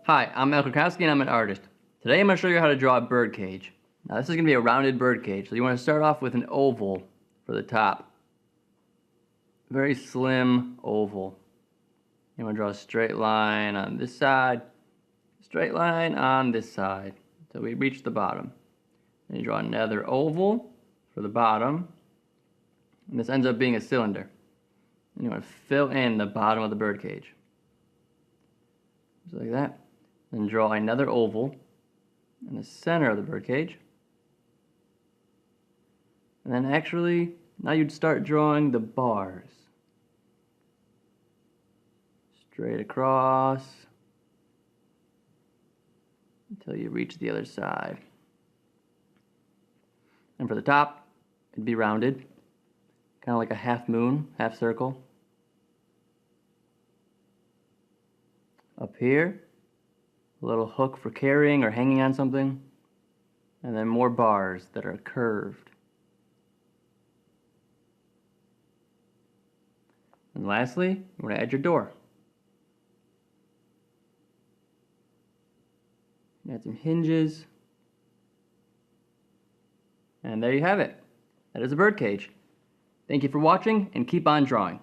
Hi, I'm Mel Krakowski and I'm an artist. Today I'm going to show you how to draw a bird cage. Now this is going to be a rounded bird cage, so you want to start off with an oval for the top. Very slim oval. You want to draw a straight line on this side, straight line on this side, until we reach the bottom. Then you draw another oval for the bottom, and this ends up being a cylinder. And you want to fill in the bottom of the bird cage. Just like that. Then draw another oval in the center of the birdcage. And then actually, now you'd start drawing the bars. Straight across until you reach the other side. And for the top, it'd be rounded, kind of like a half moon, half circle. Up here, a little hook for carrying or hanging on something, and then more bars that are curved. And lastly, you want to add your door. Add some hinges, and there you have it. That is a bird cage. Thank you for watching, and keep on drawing.